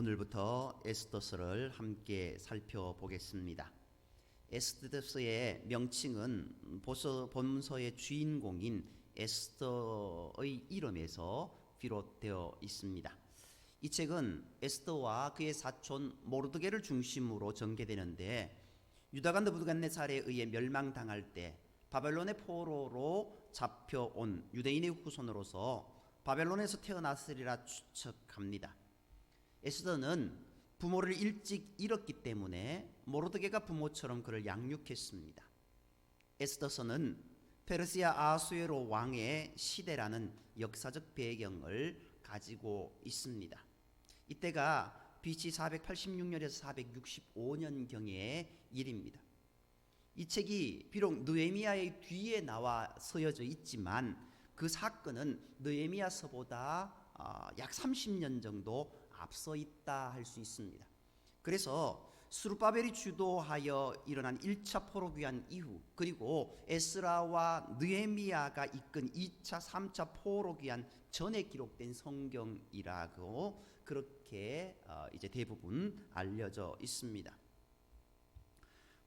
오늘부터 에스더서를 함께 살펴보겠습니다. 에스더서의 명칭은 본서의 주인공인 에스더의 이름에서 비롯되어 있습니다. 이 책은 에스더와 그의 사촌 모르드게를 중심으로 전개되는데, 유다가 느부갓네살에 의해 멸망당할 때 바벨론의 포로로 잡혀온 유대인의 후손으로서 바벨론에서 태어났으리라 추측합니다. 에스더는 부모를 일찍 잃었기 때문에 모르드게가 부모처럼 그를 양육했습니다. 에스더서는 페르시아 아수에로 왕의 시대라는 역사적 배경을 가지고 있습니다. 이때가 BC 486년에서 465년경의 일입니다. 이 책이 비록 느헤미야의 뒤에 나와 서여져 있지만 그 사건은 느헤미야서보다 약 30년 정도 앞서 있다 할 수 있습니다. 그래서 스룹바벨이 주도하여 일어난 1차 포로 귀환 이후, 그리고 에스라와 느헤미야가 이끈 2차, 3차 포로 귀환 전에 기록된 성경이라고 그렇게 이제 대부분 알려져 있습니다.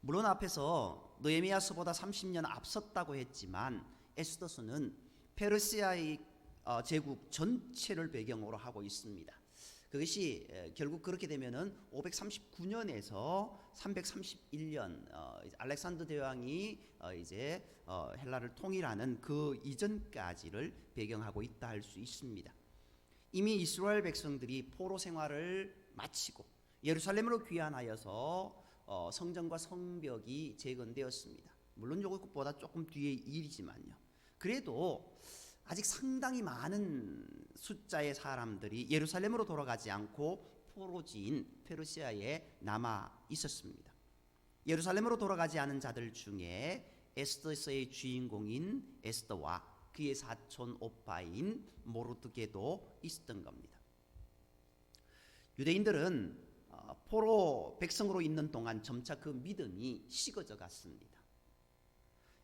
물론 앞에서 느헤미야서보다 30년 앞섰다고 했지만 에스더서는 페르시아의 제국 전체를 배경으로 하고 있습니다. 그것이 결국 그렇게 되면은 539년에서 331년 알렉산더 대왕이 이제 헬라를 통일하는 그 이전까지를 배경하고 있다 할 수 있습니다. 이미 이스라엘 백성들이 포로 생활을 마치고 예루살렘으로 귀환하여서 성전과 성벽이 재건되었습니다. 물론 이것보다 조금 뒤의 일이지만요. 그래도 아직 상당히 많은 숫자의 사람들이 예루살렘으로 돌아가지 않고 포로지인 페르시아에 남아 있었습니다. 예루살렘으로 돌아가지 않은 자들 중에 에스더서의 주인공인 에스더와 그의 사촌 오빠인 모르드게도 있었던 겁니다. 유대인들은 포로 백성으로 있는 동안 점차 그 믿음이 식어져 갔습니다.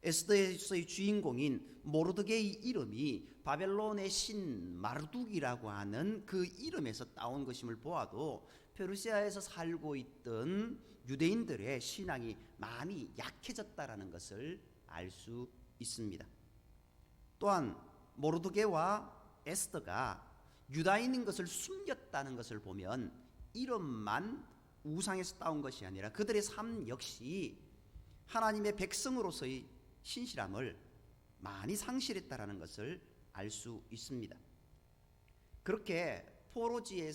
에스더서의 주인공인 모르드게의 이름이 바벨론의 신 마르둑이라고 하는 그 이름에서 따온 것임을 보아도 페르시아에서 살고 있던 유대인들의 신앙이 많이 약해졌다라는 것을 알 수 있습니다. 또한 모르드게와 에스더가 유다인인 것을 숨겼다는 것을 보면 이름만 우상에서 따온 것이 아니라 그들의 삶 역시 하나님의 백성으로서의 신실함을 많이 상실했다라는 것을 알 수 있습니다. 그렇게 포로지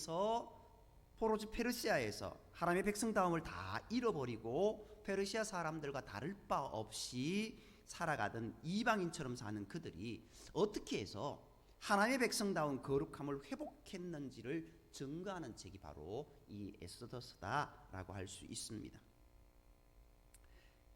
페르시아에서 하나님의 백성다움을 다 잃어버리고 페르시아 사람들과 다를 바 없이 살아가던 이방인처럼 사는 그들이 어떻게 해서 하나님의 백성다운 거룩함을 회복했는지를 증거하는 책이 바로 이 에스더서다라고 할 수 있습니다.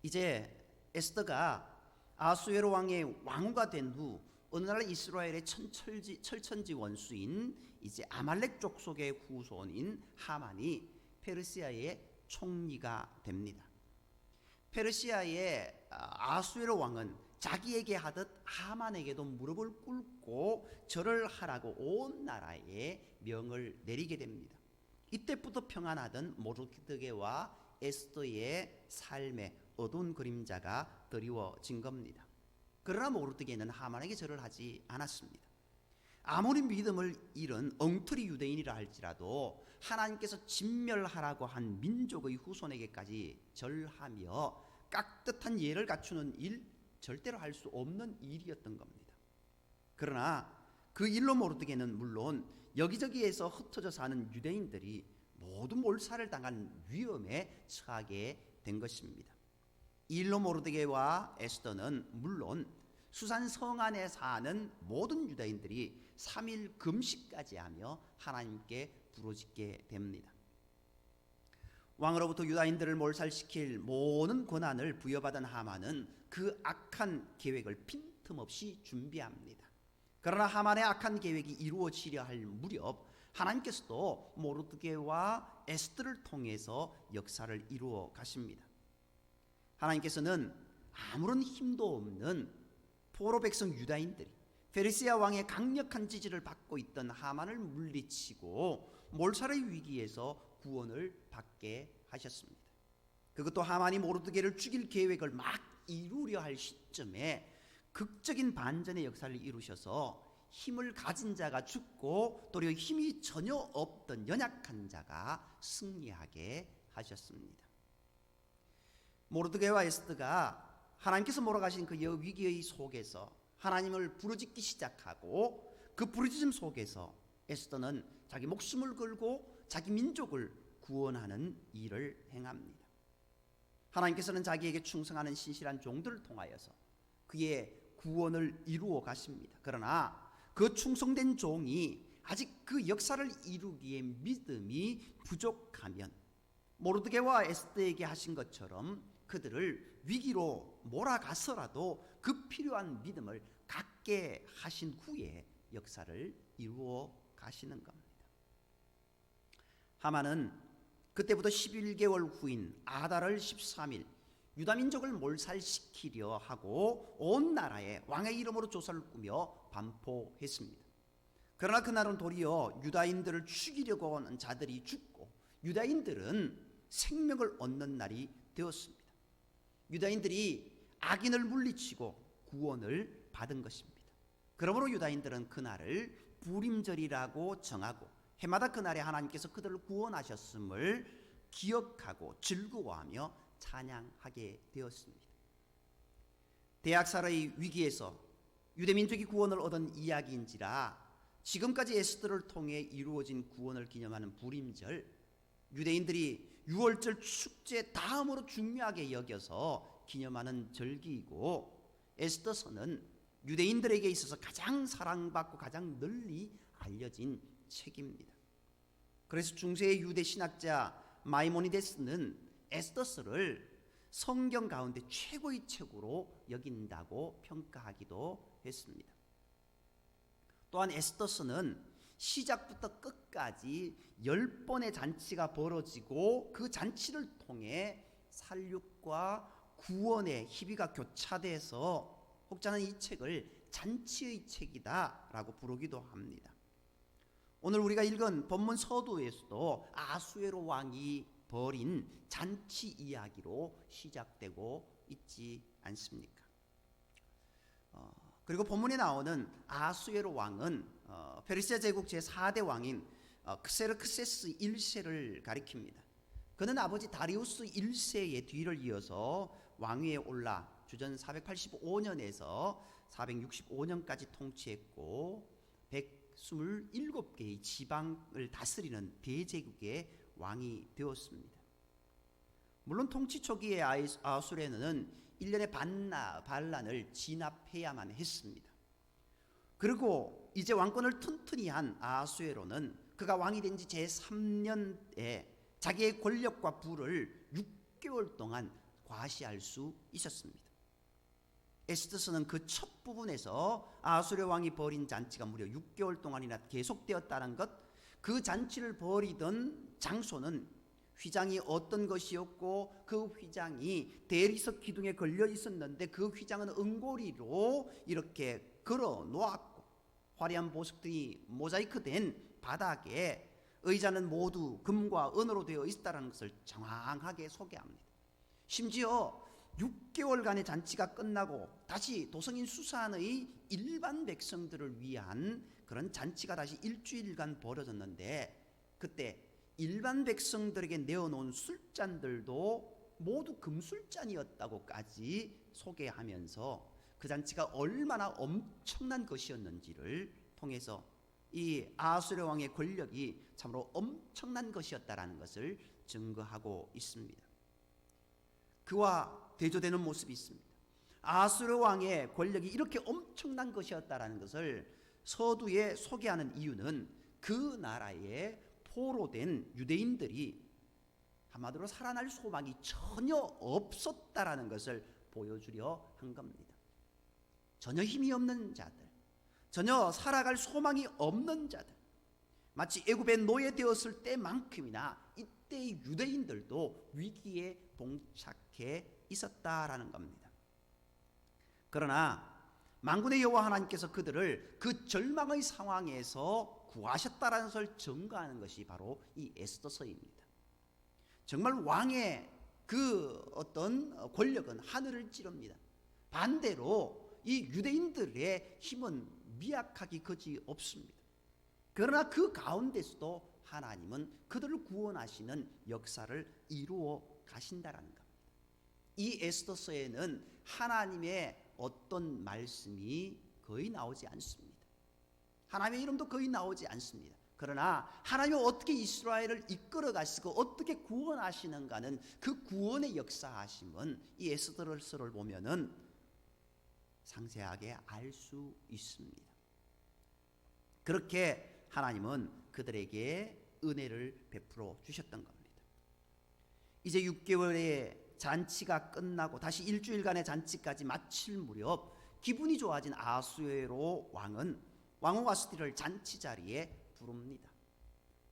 이제 에스더가 아수에로 왕의 왕후가 된 후 어느 날 이스라엘의 철천지 원수인 이제 아말렉 족속의 후손인 하만이 페르시아의 총리가 됩니다. 페르시아의 아수에로 왕은 자기에게 하듯 하만에게도 무릎을 꿇고 절을 하라고 온 나라에 명을 내리게 됩니다. 이때부터 평안하던 모르드게와 에스더의 삶에 어두운 그림자가 드리워진 겁니다. 그러나 모르드게는 하만에게 절을 하지 않았습니다. 아무리 믿음을 잃은 엉터리 유대인이라 할지라도 하나님께서 진멸하라고 한 민족의 후손에게까지 절하며 깍듯한 예를 갖추는 일, 절대로 할 수 없는 일이었던 겁니다. 그러나 그 일로 모르드게는 물론 여기저기에서 흩어져 사는 유대인들이 모두 몰살을 당한 위험에 처하게 된 것입니다. 이 일로 모르드게와 에스더는 물론 수산 성 안에 사는 모든 유대인들이 3일 금식까지 하며 하나님께 부르짖게 됩니다. 왕으로부터 유다인들을 몰살시킬 모든 권한을 부여받은 하만은 그 악한 계획을 빈틈없이 준비합니다. 그러나 하만의 악한 계획이 이루어지려 할 무렵 하나님께서도 모르드게와 에스더를 통해서 역사를 이루어 가십니다. 하나님께서는 아무런 힘도 없는 포로 백성 유다인들이 페르시아 왕의 강력한 지지를 받고 있던 하만을 물리치고 몰살의 위기에서 구원을 받게 하셨습니다. 그것도 하만이 모르드게를 죽일 계획을 막 이루려 할 시점에 극적인 반전의 역사를 이루셔서 힘을 가진 자가 죽고 도리어 힘이 전혀 없던 연약한 자가 승리하게 하셨습니다. 모르드게와 에스더가 하나님께서 몰아가신 그 위기의 속에서 하나님을 부르짖기 시작하고 그 부르짖음 속에서 에스더는 자기 목숨을 걸고 자기 민족을 구원하는 일을 행합니다. 하나님께서는 자기에게 충성하는 신실한 종들을 통하여서 그의 구원을 이루어 가십니다. 그러나 그 충성된 종이 아직 그 역사를 이루기에 믿음이 부족하면 모르드게와 에스더에게 하신 것처럼 그들을 위기로 몰아가서라도 그 필요한 믿음을 갖게 하신 후에 역사를 이루어 가시는 겁니다. 하만은 그때부터 11개월 후인 아달월 13일 유다민족을 몰살시키려 하고 온 나라에 왕의 이름으로 조사를 꾸며 반포했습니다. 그러나 그날은 도리어 유다인들을 죽이려고 하는 자들이 죽고 유다인들은 생명을 얻는 날이 되었습니다. 유다인들이 악인을 물리치고 구원을 받은 것입니다. 그러므로 유다인들은 그날을 부림절이라고 정하고 해마다 그날에 하나님께서 그들을 구원하셨음을 기억하고 즐거워하며 찬양하게 되었습니다. 대학살의 위기에서 유대민족이 구원을 얻은 이야기인지라 지금까지 에스더를 통해 이루어진 구원을 기념하는 부림절, 유대인들이 유월절 축제 다음으로 중요하게 여겨서 기념하는 절기이고 에스더서는 유대인들에게 있어서 가장 사랑받고 가장 널리 알려진 책입니다. 그래서 중세의 유대 신학자 마이모니데스는 에스더서를 성경 가운데 최고의 책으로 여긴다고 평가하기도 했습니다. 또한 에스더서는 시작부터 끝까지 10번의 잔치가 벌어지고 그 잔치를 통해 살육과 구원의 희비가 교차돼서 혹자는 이 책을 잔치의 책이다라고 부르기도 합니다. 오늘 우리가 읽은 본문 서두에서도 아수에로 왕이 벌인 잔치 이야기로 시작되고 있지 않습니까? 그리고 본문에 나오는 아수에로 왕은 페르시아 제국 제4대 왕인 크세르크세스 1세를 가리킵니다. 그는 아버지 다리우스 1세의 뒤를 이어서 왕위에 올라 주전 485년에서 465년까지 통치했고 127개의 지방을 다스리는 대제국의 왕이 되었습니다. 물론 통치 초기의 아수레는 1년의 반란을 진압해야만 했습니다. 그리고 이제 왕권을 튼튼히 한 아수에로는 그가 왕이 된 지 제3년에 자기의 권력과 부를 6개월 동안 과시할 수 있었습니다. 에스더서는 그 첫 부분에서 아수르 왕이 벌인 잔치가 무려 6개월 동안이나 계속되었다는 것, 그 잔치를 벌이던 장소는 휘장이 어떤 것이었고 그 휘장이 대리석 기둥에 걸려 있었는데 그 휘장은 은고리로 이렇게 걸어 놓았고 화려한 보석들이 모자이크된 바닥에 의자는 모두 금과 은으로 되어 있다는 것을 정확하게 소개합니다. 심지어 6개월간의 잔치가 끝나고 다시 도성인 수산의 일반 백성들을 위한 그런 잔치가 다시 일주일간 벌어졌는데 그때 일반 백성들에게 내어놓은 술잔들도 모두 금술잔이었다고까지 소개하면서 그 잔치가 얼마나 엄청난 것이었는지를 통해서 이 아수르 왕의 권력이 참으로 엄청난 것이었다라는 것을 증거하고 있습니다. 그와 대조되는 모습이 있습니다. 아수르 왕의 권력이 이렇게 엄청난 것이었다라는 것을 서두에 소개하는 이유는 그 나라에 포로된 유대인들이 한마디로 살아날 소망이 전혀 없었다라는 것을 보여주려 한 겁니다. 전혀 힘이 없는 자들, 전혀 살아갈 소망이 없는 자들, 마치 애굽에 노예되었을 때만큼이나 이때의 유대인들도 위기에 봉착해 있었다라는 겁니다. 그러나 만군의 여호와 하나님께서 그들을 그 절망의 상황에서 구하셨다라는 것을 증거하는 것이 바로 이 에스더서입니다. 정말 왕의 그 어떤 권력은 하늘을 찌릅니다. 반대로 이 유대인들의 힘은 미약하기 거지 없습니다. 그러나 그 가운데서도 하나님은 그들을 구원하시는 역사를 이루어 가신다라는 겁니다. 이 에스더서에는 하나님의 어떤 말씀이 거의 나오지 않습니다. 하나님의 이름도 거의 나오지 않습니다. 그러나 하나님이 어떻게 이스라엘을 이끌어 가시고 어떻게 구원하시는가는 그 구원의 역사하심은 이 에스더서를 보면은 상세하게 알 수 있습니다. 그렇게 하나님은 그들에게 은혜를 베풀어 주셨던 겁니다. 이제 6개월의 잔치가 끝나고 다시 일주일간의 잔치까지 마칠 무렵 기분이 좋아진 아수에로 왕은 왕후 와스티를 잔치 자리에 부릅니다.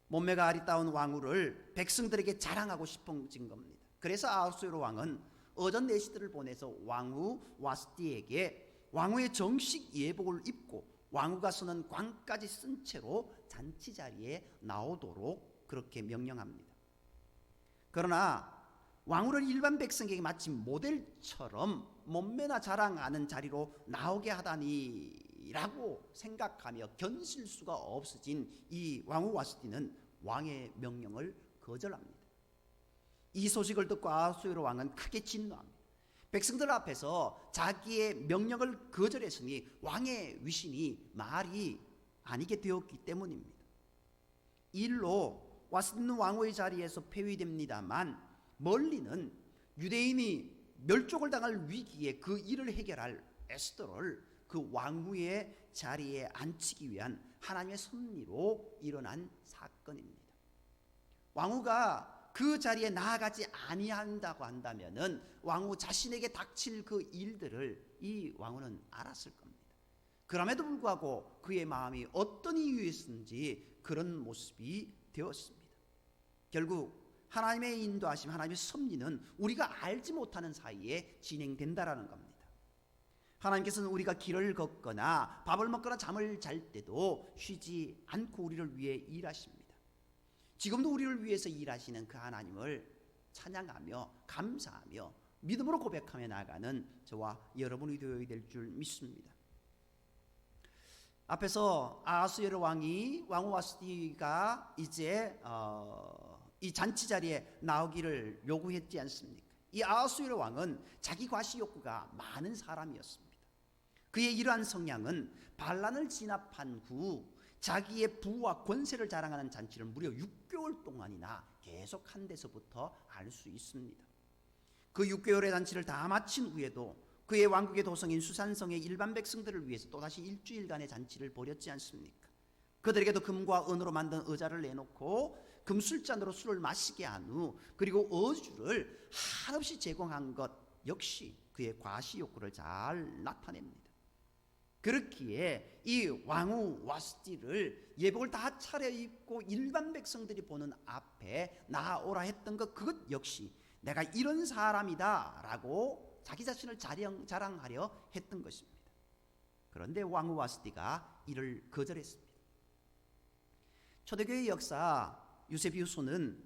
몸매가 아리따운 왕후를 백성들에게 자랑하고 싶어진 겁니다. 그래서 아수에로 왕은 어전 내시들을 보내서 왕후 와스티에게 왕후의 정식 예복을 입고 왕후가 쓰는 관까지 쓴 채로 잔치 자리에 나오도록 그렇게 명령합니다. 그러나 왕후를 일반 백성에게 마치 모델처럼 몸매나 자랑하는 자리로 나오게 하다니라고 생각하며 견딜 수가 없어진 이 왕후 와스티는 왕의 명령을 거절합니다. 이 소식을 듣고 아수에로 왕은 크게 진노합니다. 백성들 앞에서 자기의 명령을 거절했으니 왕의 위신이 말이 아니게 되었기 때문입니다. 일로 와스티는 왕후의 자리에서 폐위됩니다만 멀리는 유대인이 멸족을 당할 위기에 그 일을 해결할 에스더를 그 왕후의 자리에 앉히기 위한 하나님의 섭리로 일어난 사건입니다. 왕후가 그 자리에 나아가지 아니한다고 한다면은 왕후 자신에게 닥칠 그 일들을 이 왕후는 알았을 겁니다. 그럼에도 불구하고 그의 마음이 어떤 이유였는지 그런 모습이 되었습니다. 결국 하나님의 인도하심, 하나님의 섭리는 우리가 알지 못하는 사이에 진행된다라는 겁니다. 하나님께서는 우리가 길을 걷거나 밥을 먹거나 잠을 잘 때도 쉬지 않고 우리를 위해 일하십니다. 지금도 우리를 위해서 일하시는 그 하나님을 찬양하며 감사하며 믿음으로 고백하며 나아가는 저와 여러분이 되어야 될 줄 믿습니다. 앞에서 아하수에로 왕이 왕후 와스티가 이제 이 잔치 자리에 나오기를 요구했지 않습니까? 이 아하수에로 왕은 자기 과시 욕구가 많은 사람이었습니다. 그의 이러한 성향은 반란을 진압한 후 자기의 부와 권세를 자랑하는 잔치를 무려 6개월 동안이나 계속한 데서부터 알 수 있습니다. 그 6개월의 잔치를 다 마친 후에도 그의 왕국의 도성인 수산성의 일반 백성들을 위해서 또다시 일주일간의 잔치를 벌였지 않습니까? 그들에게도 금과 은으로 만든 의자를 내놓고 금술잔으로 술을 마시게 한 후 그리고 어주를 한없이 제공한 것 역시 그의 과시 욕구를 잘 나타냅니다. 그렇기에 이 왕후 와스티를 예복을 다 차려입고 일반 백성들이 보는 앞에 나아오라 했던 것 그것 역시 내가 이런 사람이다 라고 자기 자신을 자랑하려 했던 것입니다. 그런데 왕후 와스티가 이를 거절했습니다. 초대교회 역사가 유세비우스는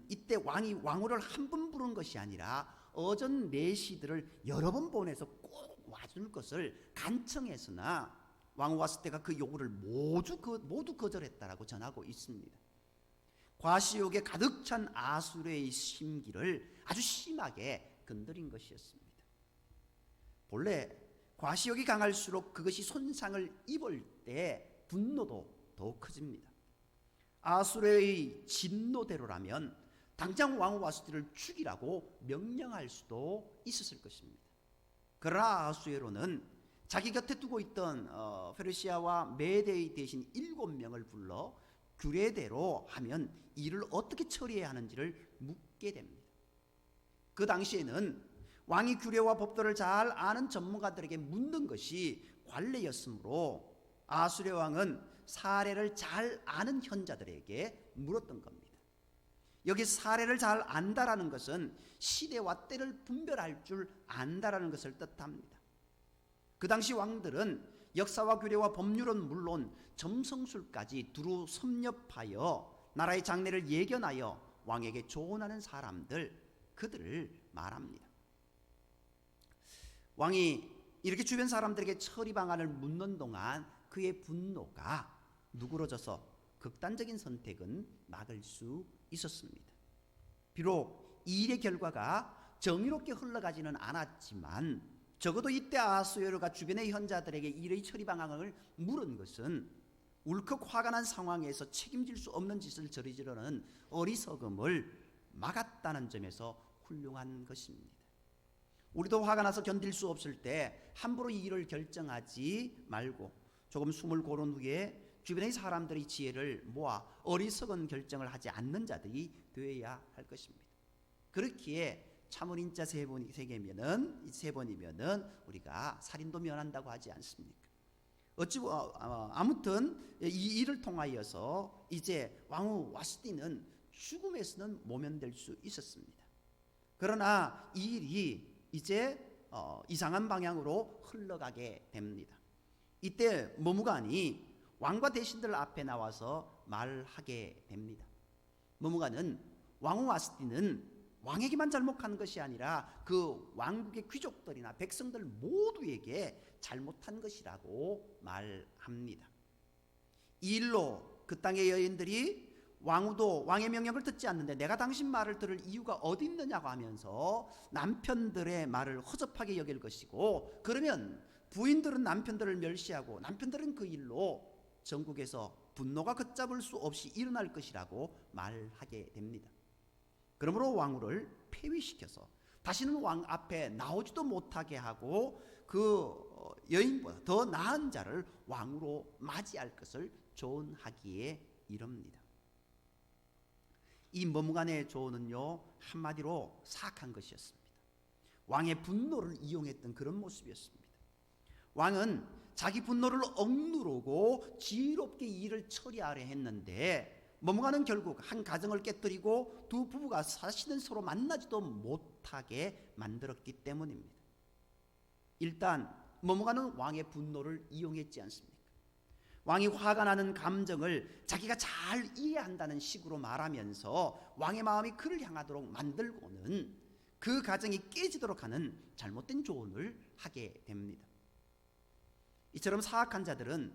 이때 왕이 왕후를 한 번 부른 것이 아니라 어전 내시들을 여러 번 보내서 꼭 와줄 것을 간청했으나 왕후 와스티가 그 요구를 모두 거절했다라고 전하고 있습니다. 과시욕에 가득 찬 아수르의 심기를 아주 심하게 건드린 것이었습니다. 본래 과시욕이 강할수록 그것이 손상을 입을 때 분노도 더 커집니다. 아수르의 진노대로라면 당장 왕후 와스티를 죽이라고 명령할 수도 있었을 것입니다. 그러나 아하수에로는 자기 곁에 두고 있던 페르시아와 메데의 대신 7명을 불러 규례대로 하면 이를 어떻게 처리해야 하는지를 묻게 됩니다. 그 당시에는 왕이 규례와 법도를 잘 아는 전문가들에게 묻는 것이 관례였으므로 아수르 왕은 사례를 잘 아는 현자들에게 물었던 겁니다. 여기 사례를 잘 안다라는 것은 시대와 때를 분별할 줄 안다라는 것을 뜻합니다. 그 당시 왕들은 역사와 규례와 법률은 물론 점성술까지 두루 섭렵하여 나라의 장래를 예견하여 왕에게 조언하는 사람들, 그들을 말합니다. 왕이 이렇게 주변 사람들에게 처리 방안을 묻는 동안 그의 분노가 누그러져서 극단적인 선택은 막을 수 있었습니다. 비록 이 일의 결과가 정의롭게 흘러가지는 않았지만 적어도 이때 아하수에로가 주변의 현자들에게 일의 처리 방안을 물은 것은 울컥 화가 난 상황에서 책임질 수 없는 짓을 저지르는 어리석음을 막았다는 점에서 훌륭한 것입니다. 우리도 화가 나서 견딜 수 없을 때 함부로 이 일을 결정하지 말고 조금 숨을 고른 후에 주변의 사람들의 지혜를 모아 어리석은 결정을 하지 않는 자들이 되어야 할 것입니다. 그렇기에 참을인자 세 번이면은 우리가 살인도 면한다고 하지 않습니까? 아무튼 이 일을 통하여서 이제 왕후 와스티는 죽음에서는 모면될 수 있었습니다. 그러나 이 일이 이제 이상한 방향으로 흘러가게 됩니다. 이때 머무간이 왕과 대신들 앞에 나와서 말하게 됩니다. 머무간은 왕후 와스티는 왕에게만 잘못한 것이 아니라 그 왕국의 귀족들이나 백성들 모두에게 잘못한 것이라고 말합니다. 이 일로 그 땅의 여인들이 왕후도 왕의 명령을 듣지 않는데 내가 당신 말을 들을 이유가 어디 있느냐고 하면서 남편들의 말을 허접하게 여길 것이고, 그러면 부인들은 남편들을 멸시하고 남편들은 그 일로 전국에서 분노가 걷잡을 수 없이 일어날 것이라고 말하게 됩니다. 그러므로 왕후를 폐위시켜서 다시는 왕 앞에 나오지도 못하게 하고 그 여인보다 더 나은 자를 왕으로 맞이할 것을 조언하기에 이릅니다. 이 머무간의 조언은요, 한마디로 사악한 것이었습니다. 왕의 분노를 이용했던 그런 모습이었습니다. 왕은 자기 분노를 억누르고 지혜롭게 일을 처리하려 했는데 머무간은 결국 한 가정을 깨뜨리고 두 부부가 다시는 서로 만나지도 못하게 만들었기 때문입니다. 일단 머무간은 왕의 분노를 이용했지 않습니까? 왕이 화가 나는 감정을 자기가 잘 이해한다는 식으로 말하면서 왕의 마음이 그를 향하도록 만들고는 그 가정이 깨지도록 하는 잘못된 조언을 하게 됩니다. 이처럼 사악한 자들은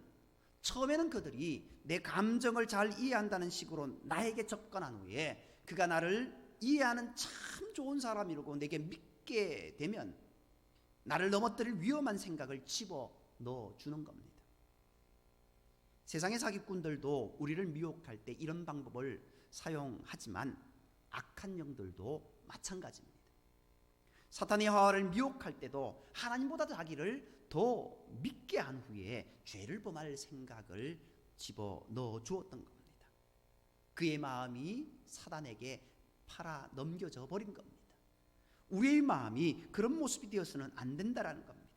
처음에는 그들이 내 감정을 잘 이해한다는 식으로 나에게 접근한 후에 그가 나를 이해하는 참 좋은 사람이라고 내게 믿게 되면 나를 넘어뜨릴 위험한 생각을 집어넣어 주는 겁니다. 세상의 사기꾼들도 우리를 미혹할 때 이런 방법을 사용하지만 악한 영들도 마찬가지입니다. 사탄이 하와를 미혹할 때도 하나님보다 자기를 더 믿게 한 후에 죄를 범할 생각을 집어넣어 주었던 겁니다. 그의 마음이 사단에게 팔아 넘겨져 버린 겁니다. 우리의 마음이 그런 모습이 되어서는 안 된다라는 겁니다.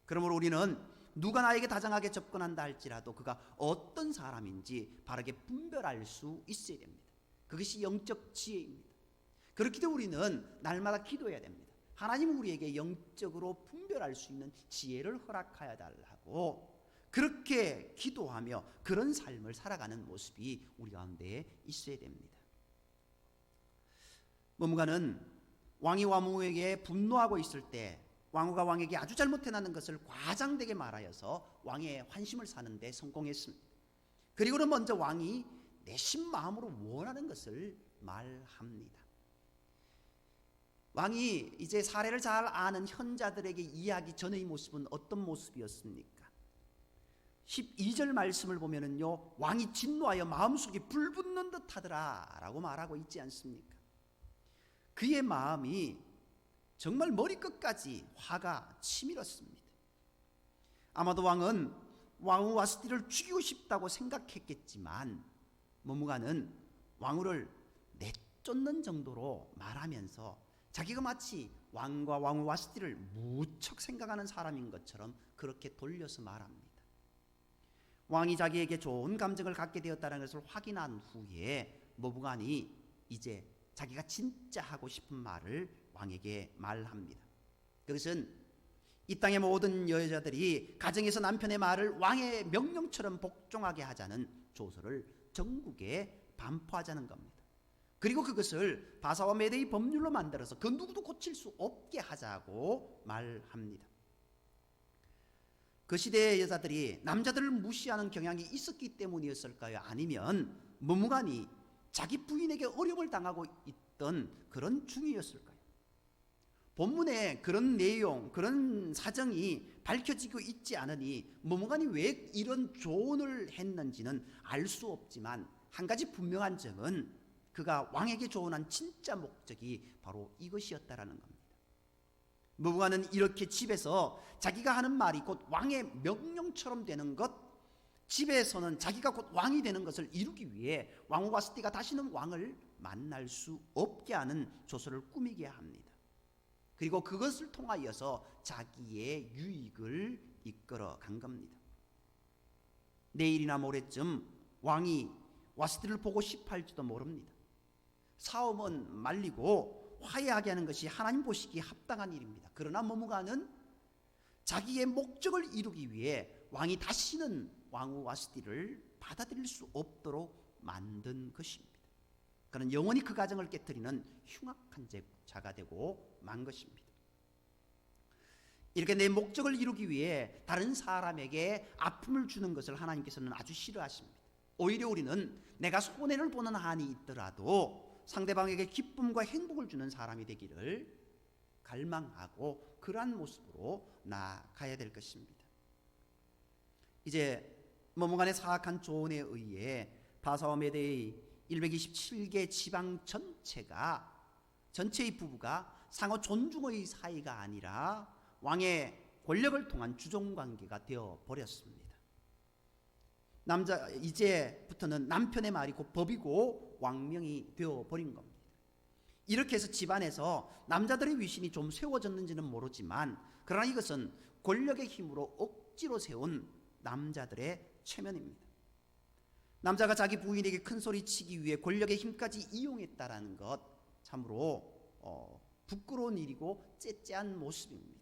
그러므로 우리는 누가 나에게 다정하게 접근한다 할지라도 그가 어떤 사람인지 바르게 분별할 수 있어야 됩니다. 그것이 영적 지혜입니다. 그렇기 때문에 우리는 날마다 기도해야 됩니다. 하나님은 우리에게 영적으로 분별할 수 있는 지혜를 허락하여 달라고, 그렇게 기도하며 그런 삶을 살아가는 모습이 우리 가운데 있어야 됩니다. 머무간은 왕이 왕후에게 분노하고 있을 때 왕후가 왕에게 아주 잘못해나는 것을 과장되게 말하여서 왕의 환심을 사는 데 성공했습니다. 그리고는 먼저 왕이 내심 마음으로 원하는 것을 말합니다. 왕이 이제 사례를 잘 아는 현자들에게 이야기 전의 모습은 어떤 모습이었습니까? 12절 말씀을 보면은요, 왕이 진노하여 마음속이 불붙는 듯 하더라 라고 말하고 있지 않습니까? 그의 마음이 정말 머리끝까지 화가 치밀었습니다. 아마도 왕은 왕후 와스티를 죽이고 싶다고 생각했겠지만 머무간은 왕후를 내쫓는 정도로 말하면서 자기가 마치 왕과 왕후 와스티를 무척 생각하는 사람인 것처럼 그렇게 돌려서 말합니다. 왕이 자기에게 좋은 감정을 갖게 되었다는 것을 확인한 후에 머무간이 이제 자기가 진짜 하고 싶은 말을 왕에게 말합니다. 그것은 이 땅의 모든 여자들이 가정에서 남편의 말을 왕의 명령처럼 복종하게 하자는 조서를 전국에 반포하자는 겁니다. 그리고 그것을 바사와 메대의 법률로 만들어서 그 누구도 고칠 수 없게 하자고 말합니다. 그 시대의 여자들이 남자들을 무시하는 경향이 있었기 때문이었을까요? 아니면 무무간이 자기 부인에게 어려움을 당하고 있던 그런 중이었을까요? 본문에 그런 내용, 그런 사정이 밝혀지고 있지 않으니 무무간이 왜 이런 조언을 했는지는 알 수 없지만 한 가지 분명한 점은 그가 왕에게 조언한 진짜 목적이 바로 이것이었다라는 겁니다. 무무간은 이렇게 집에서 자기가 하는 말이 곧 왕의 명령처럼 되는 것, 집에서는 자기가 곧 왕이 되는 것을 이루기 위해 왕후 바스티가 다시는 왕을 만날 수 없게 하는 조서를 꾸미게 합니다. 그리고 그것을 통하여서 자기의 유익을 이끌어 간 겁니다. 내일이나 모레쯤 왕이 와스티를 보고 싶어 할지도 모릅니다. 싸움은 말리고 화해하게 하는 것이 하나님 보시기에 합당한 일입니다. 그러나 무무간은 자기의 목적을 이루기 위해 왕이 다시는 왕후 와스티를 받아들일 수 없도록 만든 것입니다. 그는 영원히 그 가정을 깨뜨리는 흉악한 자가 되고 만 것입니다. 이렇게 내 목적을 이루기 위해 다른 사람에게 아픔을 주는 것을 하나님께서는 아주 싫어하십니다. 오히려 우리는 내가 손해를 보는 한이 있더라도 상대방에게 기쁨과 행복을 주는 사람이 되기를 갈망하고 그러한 모습으로 나아가야 될 것입니다. 이제 무무간의 사악한 조언에 의해 바사와 메대의 127개 지방 전체의 부부가 상호 존중의 사이가 아니라 왕의 권력을 통한 주종관계가 되어 버렸습니다. 이제부터는 남편의 말이 곧 법이고 왕명이 되어 버린 겁니다. 이렇게 해서 집안에서 남자들의 위신이 좀 세워졌는지는 모르지만 그러나 이것은 권력의 힘으로 억지로 세운 남자들의 체면입니다. 남자가 자기 부인에게 큰 소리 치기 위해 권력의 힘까지 이용했다라는 것 참으로 부끄러운 일이고 째째한 모습입니다.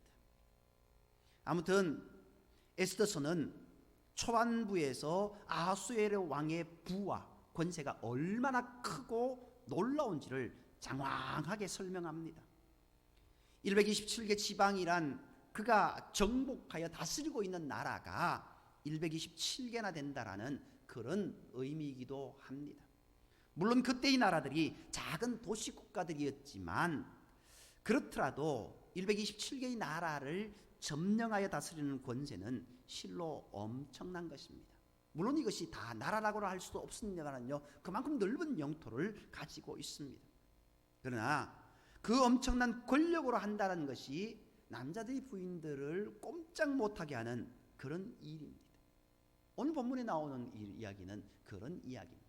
아무튼 에스더서는 초반부에서 아하수에로 왕의 부와 권세가 얼마나 크고 놀라운지를 장황하게 설명합니다. 127개 지방이란 그가 정복하여 다스리고 있는 나라가 127개나 된다라는 그런 의미이기도 합니다. 물론 그때의 나라들이 작은 도시 국가들이었지만 그렇더라도 127개의 나라를 점령하여 다스리는 권세는 실로 엄청난 것입니다. 물론 이것이 다 나라라고 할 수도 없습니다만요, 그만큼 넓은 영토를 가지고 있습니다. 그러나 그 엄청난 권력으로 한다는 것이 남자들의 부인들을 꼼짝 못하게 하는 그런 일입니다. 오늘 본문에 나오는 이야기는 그런 이야기입니다.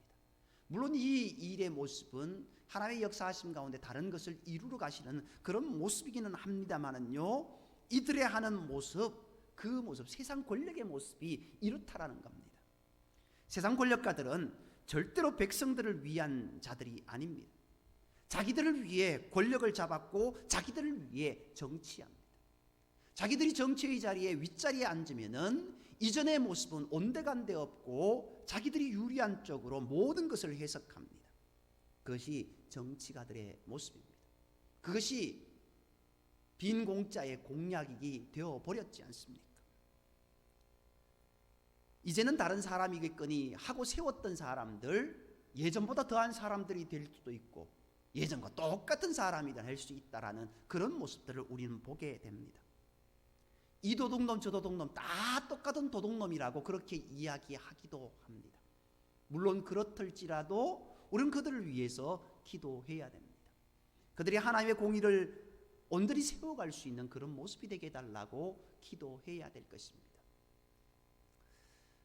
물론 이 일의 모습은 하나님의 역사하심 가운데 다른 것을 이루러 가시는 그런 모습이기는 합니다만은요, 이들의 하는 모습, 그 모습, 세상 권력의 모습이 이렇다라는 겁니다. 세상 권력가들은 절대로 백성들을 위한 자들이 아닙니다. 자기들을 위해 권력을 잡았고 자기들을 위해 정치합니다. 자기들이 정치의 자리에 윗자리에 앉으면은 이전의 모습은 온데간데 없고 자기들이 유리한 쪽으로 모든 것을 해석합니다. 그것이 정치가들의 모습입니다. 그것이 빈 공짜의 공약이 되어 버렸지 않습니까? 이제는 다른 사람이겠거니 하고 세웠던 사람들, 예전보다 더한 사람들이 될 수도 있고 예전과 똑같은 사람이 될 수 있다라는 그런 모습들을 우리는 보게 됩니다. 이 도둑놈 저 도둑놈 다 똑같은 도둑놈이라고 그렇게 이야기하기도 합니다. 물론 그렇을지라도 우리는 그들을 위해서 기도해야 됩니다. 그들이 하나님의 공의를 온전히 세워갈 수 있는 그런 모습이 되게 해달라고 기도해야 될 것입니다.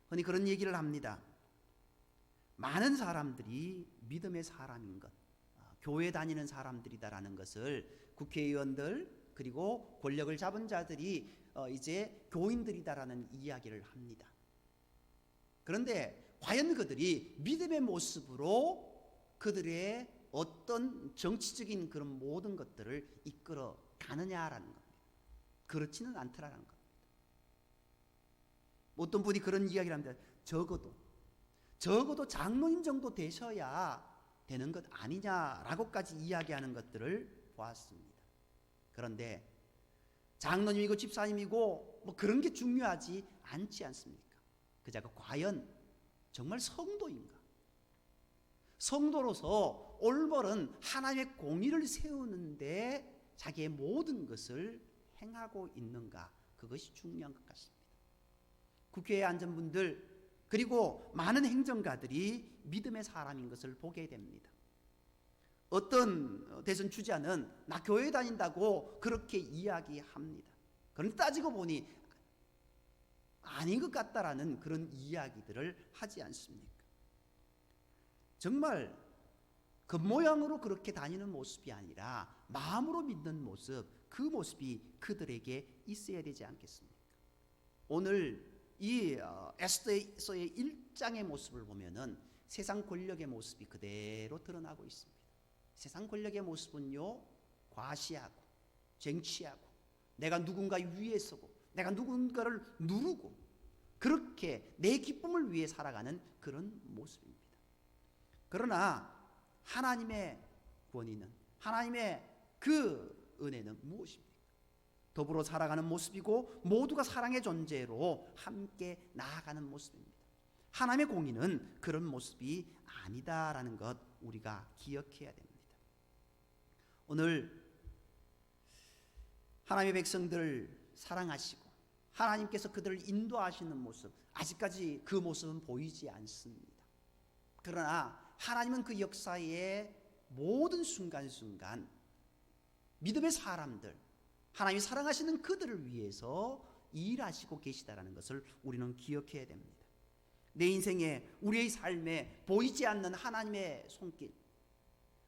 흔히 그런 얘기를 합니다. 많은 사람들이 믿음의 사람인 것, 교회 다니는 사람들이다라는 것을 국회의원들 그리고 권력을 잡은 자들이 이제 교인들이다라는 이야기를 합니다. 그런데 과연 그들이 믿음의 모습으로 그들의 어떤 정치적인 그런 모든 것들을 이끌어 가느냐라는 겁니다. 그렇지는 않더라는 겁니다. 어떤 분이 그런 이야기를 합니다. 적어도 장로님 정도 되셔야 되는 것 아니냐라고까지 이야기하는 것들을 보았습니다. 그런데 장로님이고 집사님이고 뭐 그런 게 중요하지 않지 않습니까? 그자가 과연 정말 성도인가? 성도로서 올바른 하나님의 공의를 세우는데 자기의 모든 것을 행하고 있는가? 그것이 중요한 것 같습니다. 국회에 앉은 분들 그리고 많은 행정가들이 믿음의 사람인 것을 보게 됩니다. 어떤 대선 주자는 나 교회 다닌다고 그렇게 이야기합니다. 그런데 따지고 보니 아닌 것 같다라는 그런 이야기들을 하지 않습니까? 정말 겉모양으로 그렇게 다니는 모습이 아니라 마음으로 믿는 모습, 그 모습이 그들에게 있어야 되지 않겠습니까? 오늘 이 에스더서의 1장의 모습을 보면은 세상 권력의 모습이 그대로 드러나고 있습니다. 세상 권력의 모습은요, 과시하고 쟁취하고 내가 누군가 위에 서고 내가 누군가를 누르고 그렇게 내 기쁨을 위해 살아가는 그런 모습입니다. 그러나 하나님의 권위는, 하나님의 그 은혜는 무엇입니까? 더불어 살아가는 모습이고 모두가 사랑의 존재로 함께 나아가는 모습입니다. 하나님의 공의는 그런 모습이 아니다라는 것 우리가 기억해야 됩니다. 오늘 하나님의 백성들을 사랑하시고 하나님께서 그들을 인도하시는 모습, 아직까지 그 모습은 보이지 않습니다. 그러나 하나님은 그 역사의 모든 순간순간 믿음의 사람들, 하나님이 사랑하시는 그들을 위해서 일하시고 계시다라는 것을 우리는 기억해야 됩니다. 내 인생에, 우리의 삶에 보이지 않는 하나님의 손길,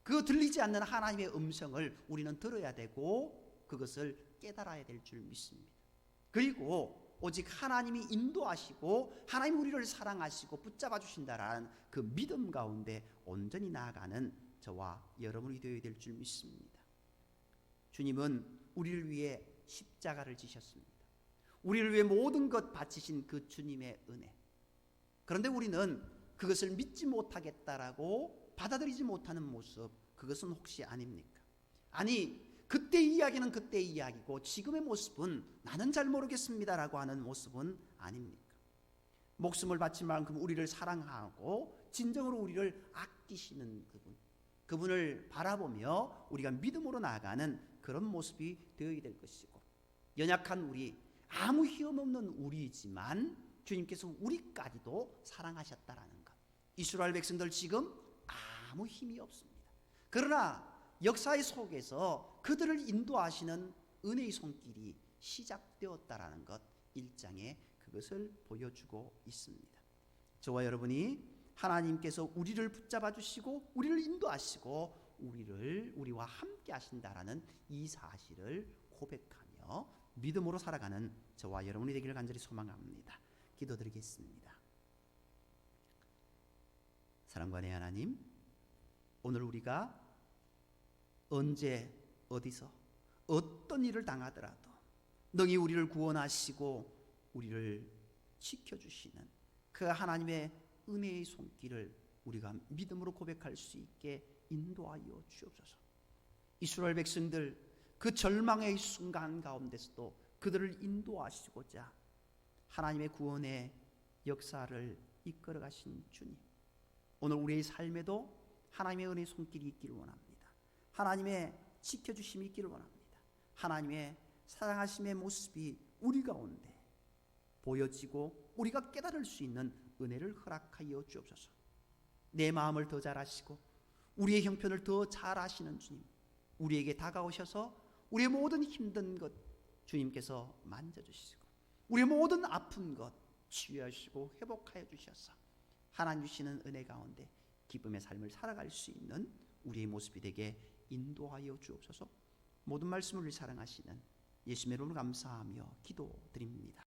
그 들리지 않는 하나님의 음성을 우리는 들어야 되고 그것을 깨달아야 될 줄 믿습니다. 그리고 오직 하나님이 인도하시고 하나님 우리를 사랑하시고 붙잡아 주신다라는 그 믿음 가운데 온전히 나아가는 저와 여러분이 되어야 될 줄 믿습니다. 주님은 우리를 위해 십자가를 지셨습니다. 우리를 위해 모든 것 바치신 그 주님의 은혜. 그런데 우리는 그것을 믿지 못하겠다라고 받아들이지 못하는 모습, 그것은 혹시 아닙니까? 아니, 그때 이야기는 그때 이야기고 지금의 모습은 나는 잘 모르겠습니다라고 하는 모습은 아닙니까? 목숨을 바친 만큼 우리를 사랑하고 진정으로 우리를 아끼시는 그분을 바라보며 우리가 믿음으로 나아가는 그런 모습이 되어야 될 것이고, 연약한 우리, 아무 힘 없는 우리이지만 주님께서 우리까지도 사랑하셨다라는 것. 이스라엘 백성들 지금 아무 힘이 없습니다. 그러나 역사의 속에서 그들을 인도하시는 은혜의 손길이 시작되었다라는 것, 1장에 그것을 보여주고 있습니다. 저와 여러분이 하나님께서 우리를 붙잡아 주시고 우리를 인도하시고 우리와 함께 하신다라는 이 사실을 고백하며 믿음으로 살아가는 저와 여러분이 되기를 간절히 소망합니다. 기도드리겠습니다. 사랑관의 하나님, 오늘 우리가 언제 어디서 어떤 일을 당하더라도 능히 우리를 구원하시고 우리를 지켜주시는 그 하나님의 은혜의 손길을 우리가 믿음으로 고백할 수 있게 인도하여 주옵소서. 이스라엘 백성들 그 절망의 순간 가운데서도 그들을 인도하시고자 하나님의 구원의 역사를 이끌어 가신 주님, 오늘 우리의 삶에도 하나님의 은혜의 손길이 있기를 원합니다. 하나님의 지켜주심이 있기를 원합니다. 하나님의 사랑하심의 모습이 우리 가운데 보여지고 우리가 깨달을 수 있는 은혜를 허락하여 주옵소서. 내 마음을 더 잘 아시고 우리의 형편을 더 잘 아시는 주님, 우리에게 다가오셔서 우리의 모든 힘든 것 주님께서 만져주시고 우리의 모든 아픈 것 치유하시고 회복하여 주셔서 하나님 주시는 은혜 가운데 기쁨의 삶을 살아갈 수 있는 우리의 모습이 되게 인도하여 주옵소서. 모든 말씀을 사랑하시는 예수님의 이름으로 감사하며 기도드립니다.